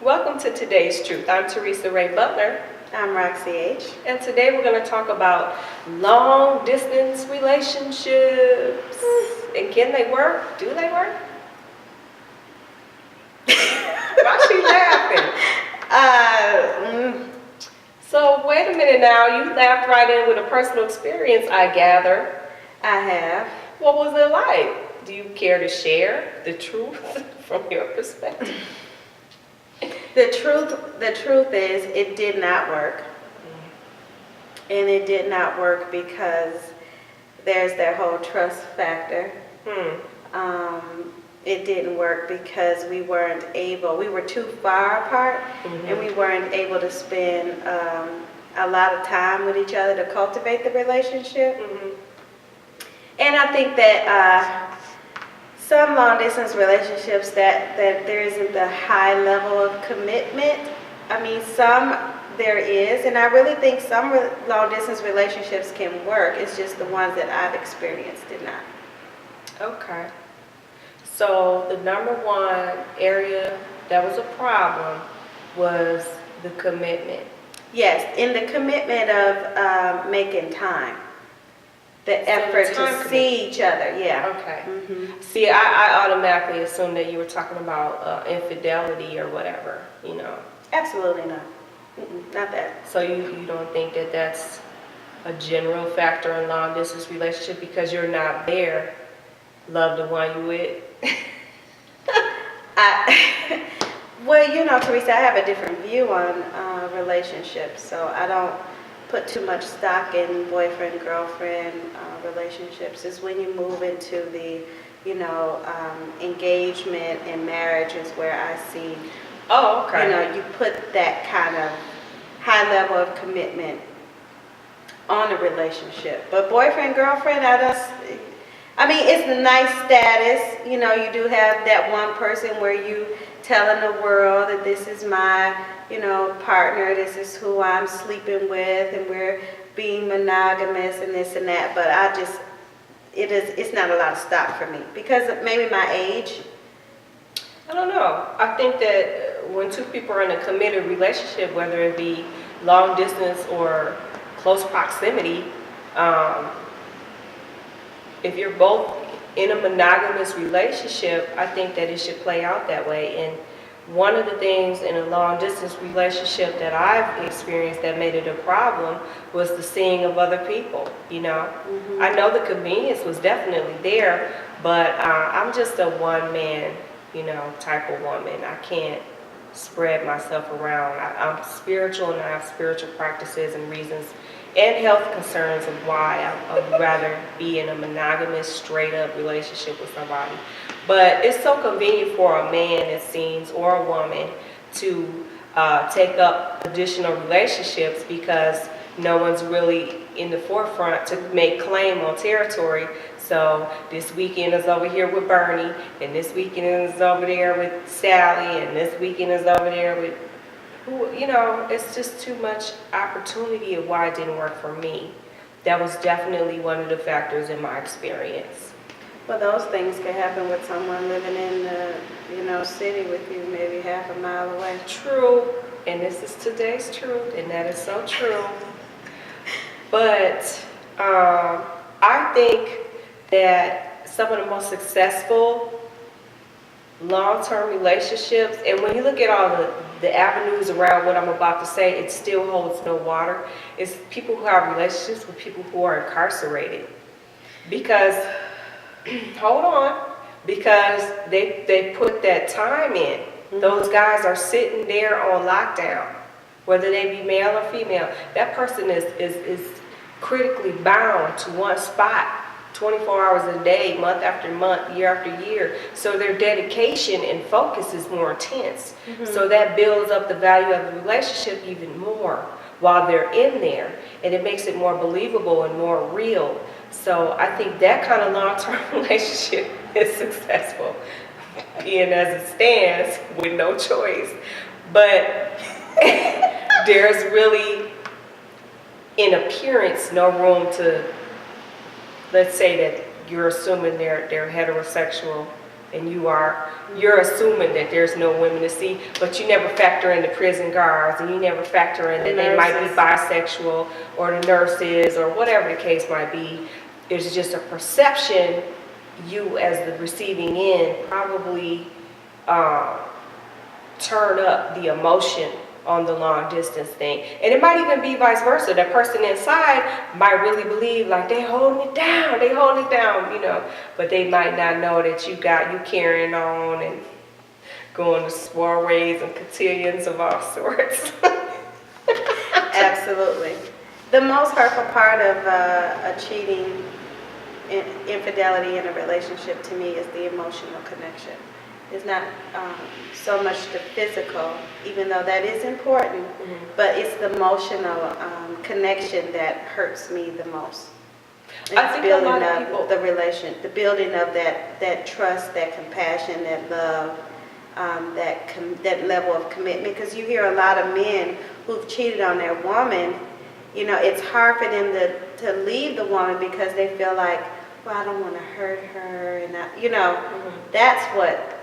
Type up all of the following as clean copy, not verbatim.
Welcome to Today's Truth. I'm Teresa Butler. I'm Roxie H. And today we're going to talk about long distance relationships. And can they work? Do they work? Why is she laughing? So wait a minute now. You laughed right in with a personal experience, I gather. I have. What was it like? Do you care to share the truth from your perspective? The truth is it did not work. And it did not work because there's that whole trust factor. It didn't work because we were too far apart, and we weren't able to spend a lot of time with each other to cultivate the relationship. And I think that some long distance relationships that there isn't the high level of commitment. I mean, some there is, and I really think some long distance relationships can work. It's just the ones that I've experienced did not. Okay. So the number one area that was a problem was the commitment. Yes, in the commitment of making time. The effort to see each other, yeah. Okay. See, I automatically assumed that you were talking about infidelity or whatever, you know. Absolutely not. Not that. So you don't think that that's a general factor in long distance relationship because you're not there, love the one you with? Well, you know, Teresa, I have a different view on relationships, so I don't put too much stock in boyfriend-girlfriend relationships. It's when you move into the, engagement and marriage is where I see, you put that kind of high level of commitment on a relationship. But boyfriend-girlfriend, it's a nice status. You know, you do have that one person where you telling the world that this is my partner, this is who I'm sleeping with, and we're being monogamous and this and that. But it's not a lot of stock for me because of maybe my age. I don't know. I think that when two people are in a committed relationship, whether it be long distance or close proximity, if you're both in a monogamous relationship, I think that it should play out that way. And one of the things in a long distance relationship that I've experienced that made it a problem was the seeing of other people, I know the convenience was definitely there, but I'm just a one-man, type of woman. I can't spread myself around. I'm spiritual, and I have spiritual practices and reasons and health concerns of why I would rather be in a monogamous, straight-up relationship with somebody. But it's so convenient for a man, it seems, or a woman to take up additional relationships because no one's really in the forefront to make claim on territory. So this weekend is over here with Bernie, and this weekend is over there with Sally, and this weekend is over there with it's just too much opportunity of why it didn't work for me. That was definitely one of the factors in my experience. Well, those things can happen with someone living in the, city with you, maybe half a mile away. True, and this is today's truth, and that is so true. But I think that some of the most successful long-term relationships, and when you look at all the avenues around what I'm about to say, it still holds no water, is people who have relationships with people who are incarcerated. Because, because they put that time in. Those guys are sitting there on lockdown, whether they be male or female. That person is critically bound to one spot 24 hours a day, month after month, year after year. So their dedication and focus is more intense. So that builds up the value of the relationship even more while they're in there. And it makes it more believable and more real. So I think that kind of long-term relationship is successful, being as it stands with no choice. But there's really, in appearance, no room to, let's say that you're assuming they're heterosexual, and you're assuming that there's no women to see, but you never factor in the prison guards, and you never factor in that they might be bisexual, or the nurses, or whatever the case might be. It's just a perception. You as the receiving end probably turn up the emotion on the long distance thing. And it might even be vice versa. That person inside might really believe like they holding it down, you know, but they might not know that you carrying on and going to soirees and cotillions of all sorts. Absolutely. The most hurtful part of a cheating infidelity in a relationship to me is the emotional connection. It's not so much the physical, even though that is important, but it's the emotional connection that hurts me the most. And I think a lot of people, the building of that trust, that compassion, that love, that level of commitment. Because you hear a lot of men who've cheated on their woman. You know, it's hard for them to leave the woman because they feel like, well, I don't want to hurt her, and that's what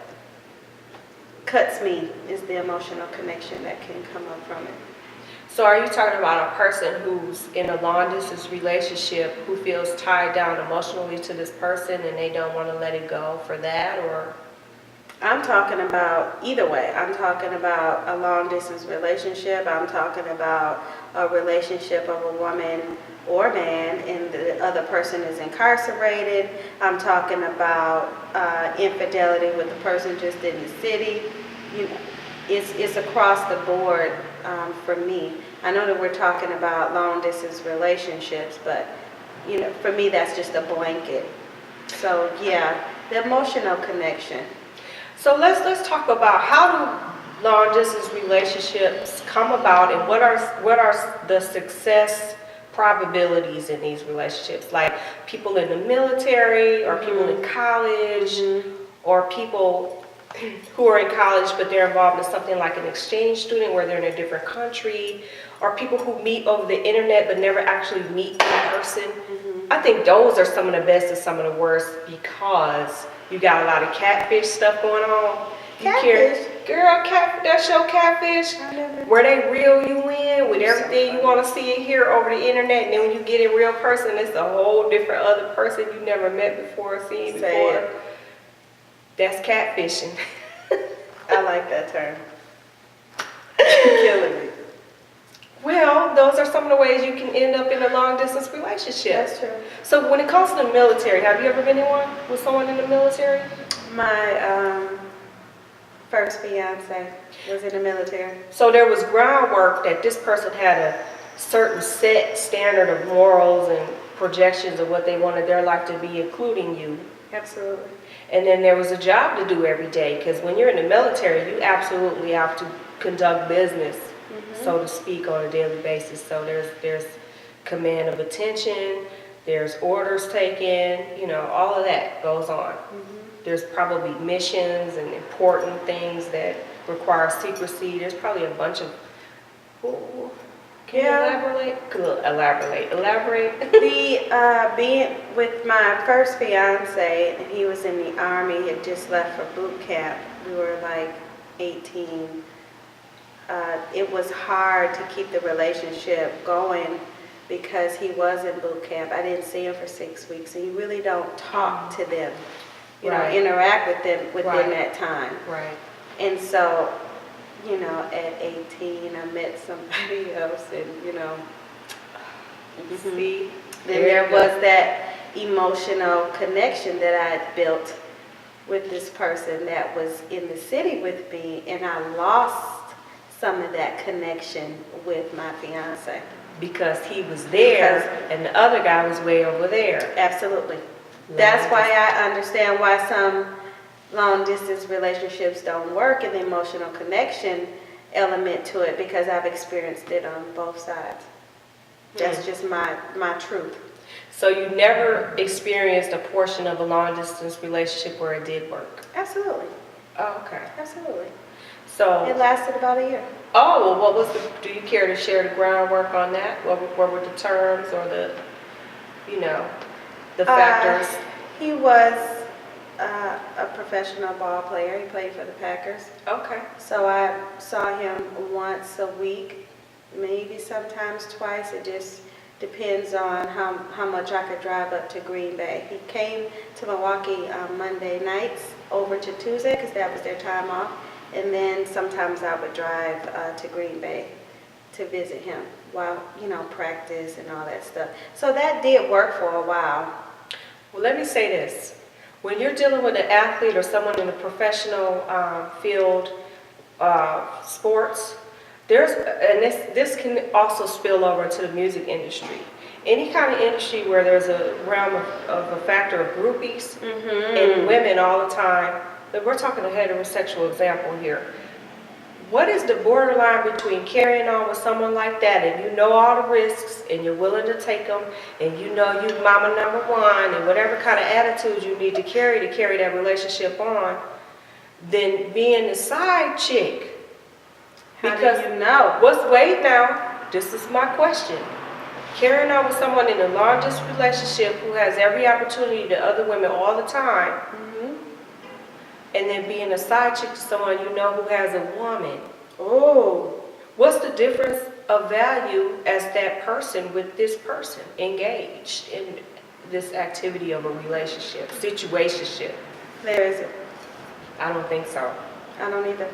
cuts me, is the emotional connection that can come up from it. So are you talking about a person who's in a long distance relationship who feels tied down emotionally to this person and they don't want to let it go for that, or? I'm talking about either way. I'm talking about a long distance relationship. I'm talking about a relationship of a woman or man and the other person is incarcerated. I'm talking about infidelity with the person just in the city. You know, it's across the board for me. I know that we're talking about long distance relationships, but you know, for me that's just a blanket. So yeah, the emotional connection. So let's talk about how do long distance relationships come about, and what are the success probabilities in these relationships? Like people in the military, or people in college, or people who are in college but they're involved in something like an exchange student where they're in a different country, or people who meet over the internet but never actually meet in person. I think those are some of the best and some of the worst, because you got a lot of catfish stuff going on. Catfish? Girl, that show Catfish, where they reel you in with everything you want to see and hear over the internet, and then when you get in real person, it's a whole different other person you never met before or seen before. That's catfishing. I like that term. You're killing me. Well, those are some of the ways you can end up in a long distance relationship. That's true. So when it comes to the military, have you ever been in one with someone in the military? My first fiance was in the military. So there was groundwork that this person had a certain set standard of morals and projections of what they wanted their life to be, including you. Absolutely. And then there was a job to do every day, because when you're in the military, you absolutely have to conduct business, so to speak, on a daily basis. So there's command of attention, there's orders taken, you know, all of that goes on. There's probably missions and important things that require secrecy. There's probably a bunch of, can you elaborate? Being with my first fiance, and he was in the Army, he had just left for boot camp. We were like 18. It was hard to keep the relationship going because he was in boot camp. I didn't see him for 6 weeks, and you really don't talk to them. You don't interact with them within that time. Right. And so, you know, at 18, I met somebody else, and, you know, see, then there was that emotional connection that I had built with this person that was in the city with me, and I lost some of that connection with my fiance. Because he was there, and the other guy was way over there. Absolutely. That's why I understand why some long distance relationships don't work, and the emotional connection element to it, because I've experienced it on both sides. That's just my truth. So you never experienced a portion of a long distance relationship where it did work? Absolutely. Oh, okay. Absolutely. So it lasted about a year. Oh, well, what was do you care to share the groundwork on that? What were the terms or the, you know, the factors? was a professional ball player. He played for the Packers. Okay. So I saw him once a week, maybe sometimes twice. It just depends on how much I could drive up to Green Bay. He came to Milwaukee Monday nights over to Tuesday because that was their time off. And then sometimes I would drive to Green Bay to visit him while, practice and all that stuff. So that did work for a while. Well, let me say this. When you're dealing with an athlete or someone in the professional field, sports, this can also spill over to the music industry. Any kind of industry where there's a realm of a factor of groupies and women all the time, but we're talking a heterosexual example here. What is the borderline between carrying on with someone like that and you know all the risks and you're willing to take them and you know you mama number one and whatever kind of attitude you need to carry that relationship on, than being the side chick? Because how do you know? Wait now, this is my question. Carrying on with someone in a long distance relationship who has every opportunity to other women all the time, and then being a side chick to someone you know who has a woman. Oh, what's the difference of value as that person with this person engaged in this activity of a relationship, situationship? there isn't. I don't think so. I don't either.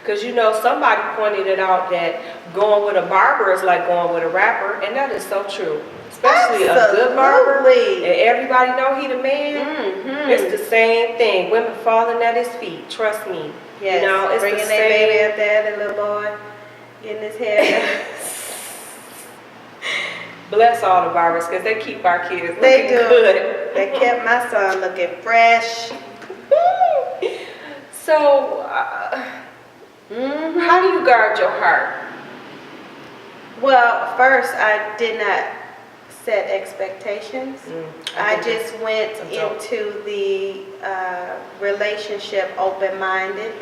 Because somebody pointed it out that going with a barber is like going with a rapper, and that is so true. Especially a good barber, and everybody know he the man. It's the same thing. Women falling at his feet. Trust me. Yes. It's bringing the their same. baby up there, the little boy, getting his hair. Bless all the barbers because they keep our kids looking They do. good. They kept my son looking fresh. So, how do you guard your heart? Well, first, I did not set expectations. I just went into the relationship open-minded,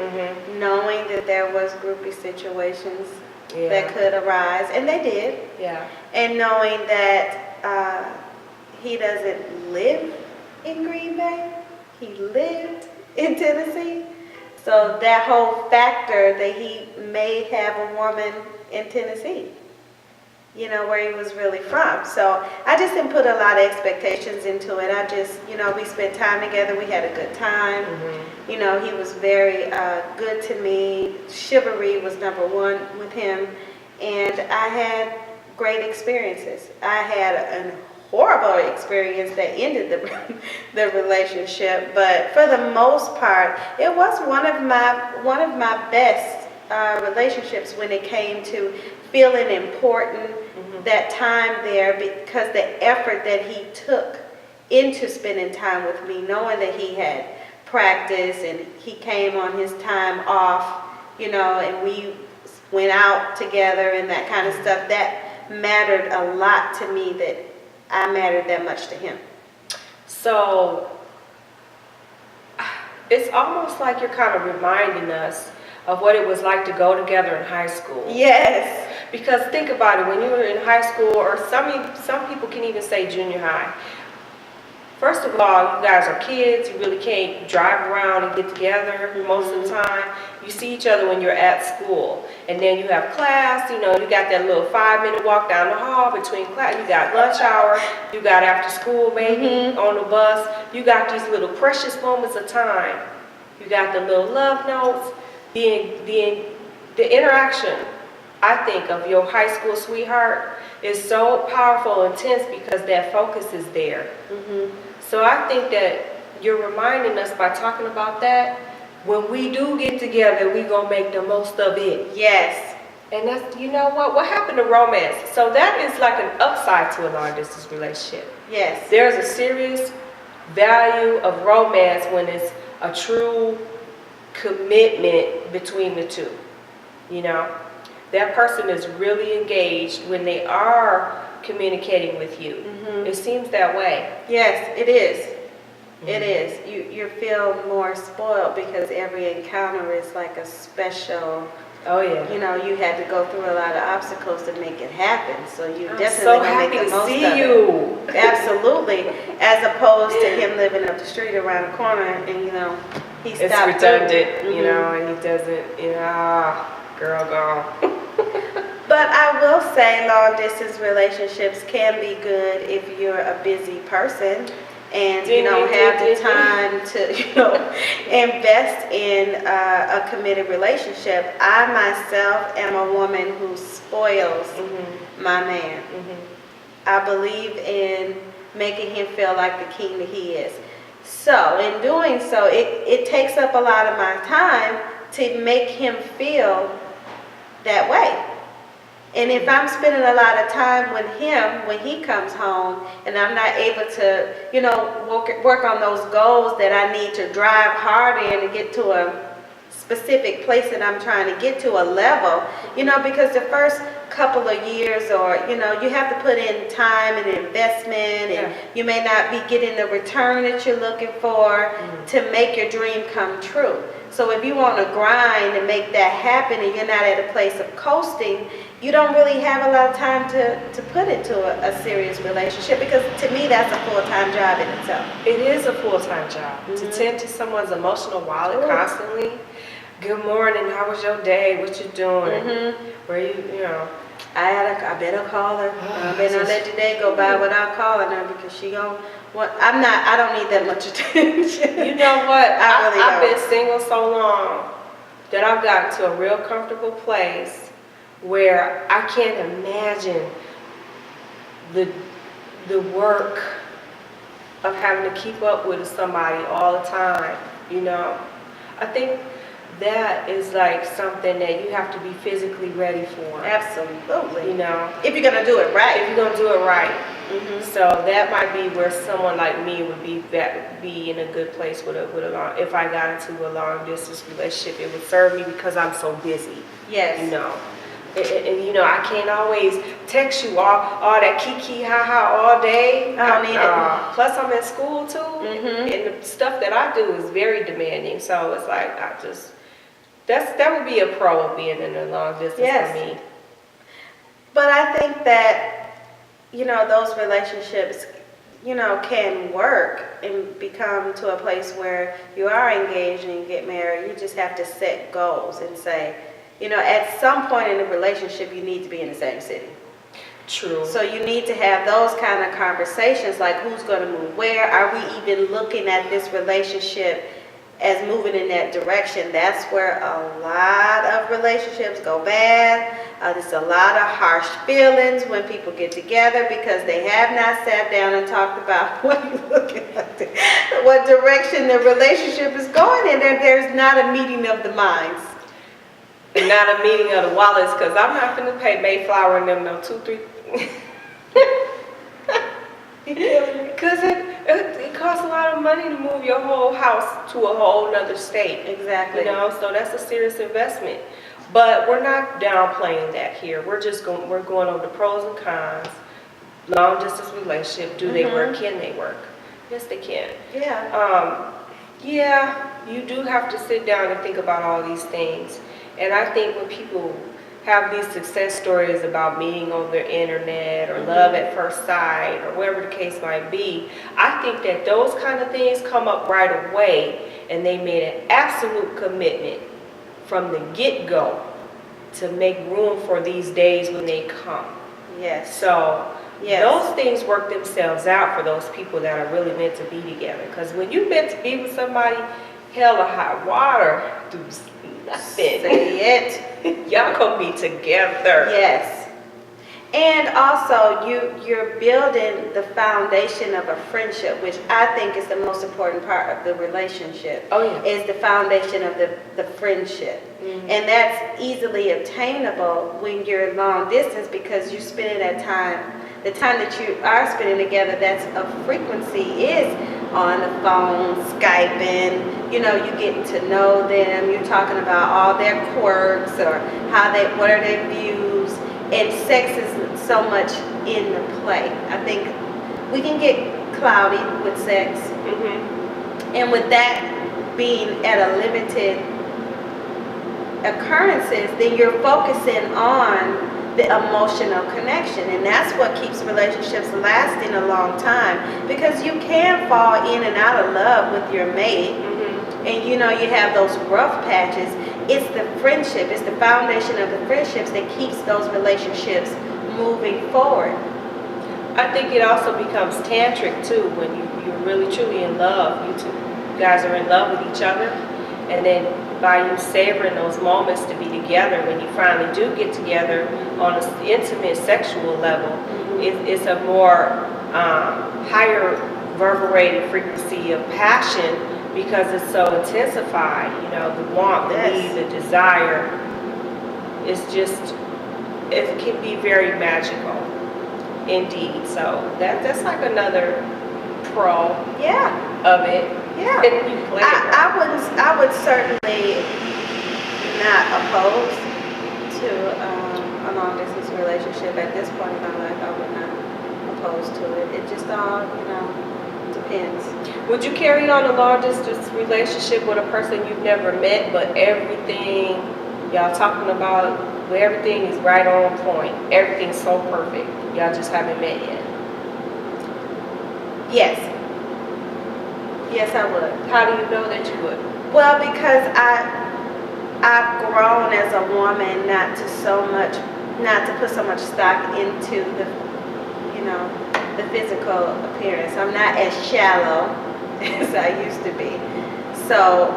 knowing that there was groupie situations that could arise, and they did. Yeah. And knowing that he doesn't live in Green Bay, he lived in Tennessee. So that whole factor that he may have a woman in Tennessee, where he was really from. So I just didn't put a lot of expectations into it. I just, we spent time together. We had a good time. He was very good to me. Chivalry was number one with him. And I had great experiences. I had a horrible experience that ended the relationship, but for the most part, it was one of my best relationships when it came to feeling important. That time there, because the effort that he took into spending time with me, knowing that he had practice and he came on his time off, and we went out together and that kind of stuff, that mattered a lot to me, that I mattered that much to him. So it's almost like you're kind of reminding us of what it was like to go together in high school. Yes. Because think about it, when you were in high school, or some people can even say junior high. First of all, you guys are kids. You really can't drive around and get together most of the time. You see each other when you're at school. And then you have class, you got that little 5-minute walk down the hall between class. You got lunch hour. You got after school maybe on the bus. You got these little precious moments of time. You got the little love notes. The interaction, I think, of your high school sweetheart is so powerful and intense because that focus is there. So I think that you're reminding us by talking about that, when we do get together, we're going to make the most of it. Yes. And that's, what happened to romance? So that is like an upside to a long distance relationship. Yes. There's a serious value of romance when it's a true commitment between the two. That person is really engaged when they are communicating with you. It seems that way. Yes, it is. It is. You feel more spoiled because every encounter is like a special Oh yeah. You know, you had to go through a lot of obstacles to make it happen. So you I'm definitely so gonna happy make the to most see of it. you. Absolutely. As opposed to him living up the street around the corner and, you know, he It's stopped. redundant, you Mhm. know, and he doesn't, you know, girl gone. But I will say long distance relationships can be good if you're a busy person and you don't have the time to, you know, invest in a committed relationship. I myself am a woman who spoils my man. I believe in making him feel like the king that he is. So in doing so, it takes up a lot of my time to make him feel that way. And if I'm spending a lot of time with him when he comes home and I'm not able to, you know, work on those goals that I need to drive hard in to get to a specific place that I'm trying to get to, a level, you know, because the first couple of years, or, you know, you have to put in time and investment, and you may not be getting the return that you're looking for to make your dream come true. So if you want to grind and make that happen and you're not at a place of coasting, you don't really have a lot of time to put into a serious relationship, because to me that's a full-time job in itself. It is a full-time job. To tend to someone's emotional wallet constantly. Good morning, how was your day? What you doing? Where you know. I better call her. I better not let the day go by without calling her, because she gon' I don't need that much attention. You know what? I've don't. been single so long that I've gotten to a real comfortable place where I can't imagine the work of having to keep up with somebody all the time, you know. I think that is like something that you have to be physically ready for. Absolutely. You know. If you're gonna do it right. If you're gonna do it right. So that might be where someone like me would be in a good place with a long. If I got into a long distance relationship, it would serve me because I'm so busy. Yes. You know. And you know, I can't always text you all that kiki ha ha all day. I don't need it. Plus I'm in school too, and the stuff that I do is very demanding. So it's like that would be a pro of being in a long distance for me. But I think that, you know, those relationships, you know, can work and become to a place where you are engaged and you get married. You just have to set goals and say, you know, at some point in the relationship, you need to be in the same city. True. So you need to have those kind of conversations, like who's going to move where. Are we even looking at this relationship as moving in that direction? That's where a lot of relationships go bad. There's a lot of harsh feelings when people get together because they have not sat down and talked about what direction the relationship is going in. There's not a meeting of the minds. And not a meeting of the wallets, because I'm not going to pay Mayflower and them no 2-3. Because it costs a lot of money to move your whole house to a whole nother state. Exactly. You know, so that's a serious investment. But we're not downplaying that here. We're going over the pros and cons. Long distance relationship, do they work? Can they work? Yes, they can. Yeah. Yeah, you do have to sit down and think about all these things. And I think when people have these success stories about meeting over the internet or love at first sight or whatever the case might be, I think that those kind of things come up right away, and they made an absolute commitment from the get-go to make room for these days when they come. Yes. So those things work themselves out for those people that are really meant to be together. Because when you're meant to be with somebody, hell or high water, dudes. Say it. Y'all gonna be together. Yes. And also you're building the foundation of a friendship, which I think is the most important part of the relationship. Oh yeah. Is the foundation of the friendship. And that's easily obtainable when you're long distance, because you're spending that time. The time that you are spending together, that's a frequency, is on the phone, Skyping, you know, you getting to know them, you're talking about all their quirks or what are their views, and sex is so much in the play. I think we can get cloudy with sex, and with that being at a limited occurrences, then you're focusing on the emotional connection, and that's what keeps relationships lasting a long time, because you can fall in and out of love with your mate, and you have those rough patches. It's the friendship, it's the foundation of the friendships that keeps those relationships moving forward. I think it also becomes tantric too when you're really truly in love. You two guys are in love with each other, and then by you savoring those moments to be together, when you finally do get together on an intimate sexual level, it's a more higher reverberated frequency of passion, because it's so intensified. The want, the need, the desire. It's just, it can be very magical indeed. So that's like another pro of it. Yeah, You play it. I would certainly not oppose to a long distance relationship at this point in my life. I would not oppose to it. It just all depends. Would you carry on a long distance relationship with a person you've never met, but everything y'all talking about, everything is right on point, everything's so perfect, y'all just haven't met yet? Yes, I would. How do you know that you would? Well, because I've grown as a woman not to put so much stock into the physical appearance. I'm not as shallow as I used to be. So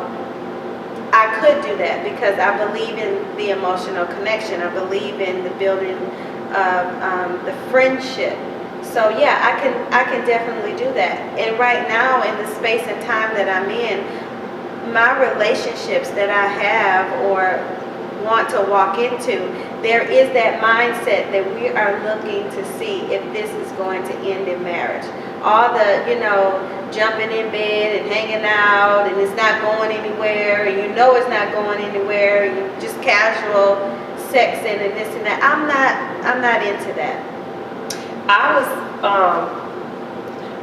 I could do that because I believe in the emotional connection. I believe in the building of the friendship. So yeah, I can definitely do that. And right now, in the space and time that I'm in, my relationships that I have or want to walk into, there is that mindset that we are looking to see if this is going to end in marriage. All the, jumping in bed and hanging out, and it's not going anywhere, and it's not going anywhere, and you just casual sexing and this and that. I'm not into that.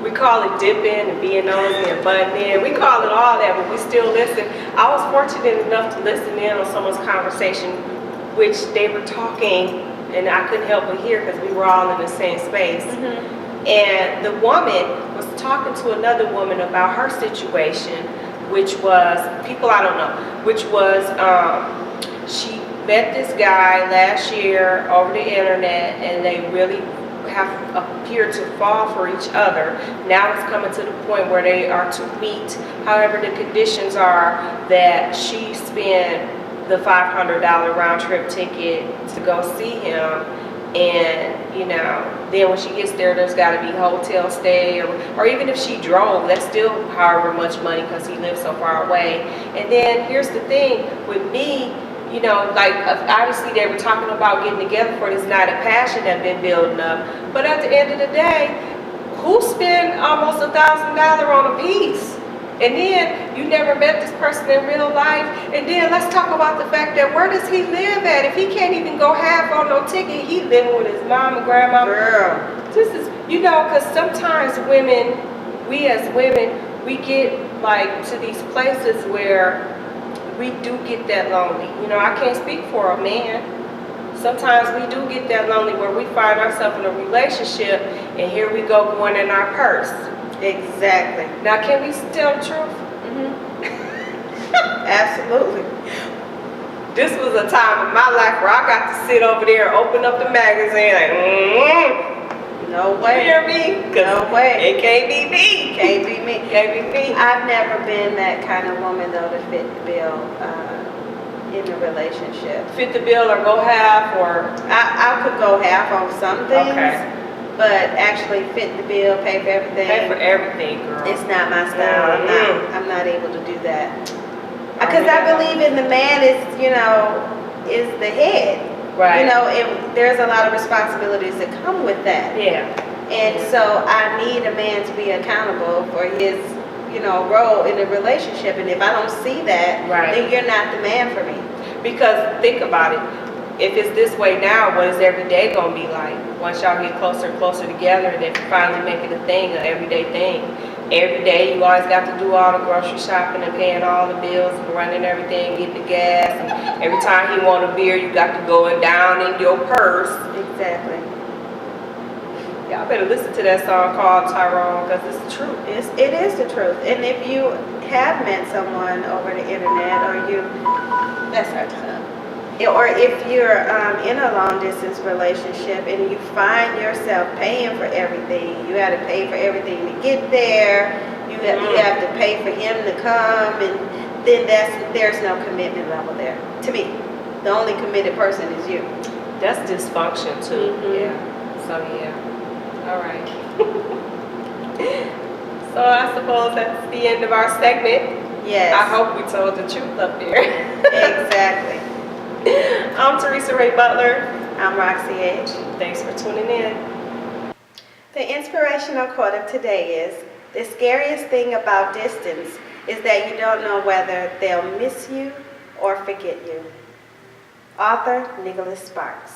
We call it dipping and being nosy and butting in. We call it all that, but we still listen. I was fortunate enough to listen in on someone's conversation, which they were talking, and I couldn't help but hear because we were all in the same space. And the woman was talking to another woman about her situation, which was, she met this guy last year over the internet, and they really have appeared to fall for each other. Now it's coming to the point where they are to meet. However, the conditions are that she spent the $500 round trip ticket to go see him, and then when she gets there, there's got to be hotel stay, or even if she drove, that's still however much money because he lives so far away. And then here's the thing with me, obviously they were talking about getting together for this night of passion that been building up. But at the end of the day, who spent almost $1,000 on a piece? And then you never met this person in real life. And then let's talk about the fact that where does he live at? If he can't even go half on no ticket, he living with his mom and grandma. Girl. This is, because sometimes we as women, we get to these places where we do get that lonely. I can't speak for a man. Sometimes we do get that lonely where we find ourselves in a relationship and here we go going in our purse. Exactly. Now, can we tell the truth? Absolutely. This was a time in my life where I got to sit over there, open up the magazine, no way. You hear me? No way. It can't be me. Can't be me. Can't be me. I've never been that kind of woman, though, to fit the bill in a relationship. Fit the bill or go half, or? I could go half on some things. Okay. But actually fit the bill, pay for everything. Pay for everything, girl. It's not my style. I'm not able to do that. Because I believe in the man is the head. Right. And there's a lot of responsibilities that come with that. Yeah. And so I need a man to be accountable for his, role in a relationship. And if I don't see that, then you're not the man for me. Because think about it. If it's this way now, what is every day going to be like? Once y'all get closer and closer together, and then finally make it a thing, an everyday thing, every day you always got to do all the grocery shopping and paying all the bills and running everything, getting the gas, and every time he want a beer, you got to go and down in your purse. Exactly. Y'all better listen to that song called Tyrone, because it's the truth. It is the truth. And if you have met someone over the internet, that's our time. Or if you're in a long distance relationship and you find yourself paying for everything, you got to pay for everything to get there. You have to pay for him to come, and then there's no commitment level there. To me, the only committed person is you. That's dysfunction too. Yeah. So yeah. All right. So I suppose that's the end of our segment. Yes. I hope we told the truth up there. Exactly. I'm Teresa Ray Butler. I'm Roxie H. Thanks for tuning in. The inspirational quote of today is, "The scariest thing about distance is that you don't know whether they'll miss you or forget you." Author Nicholas Sparks.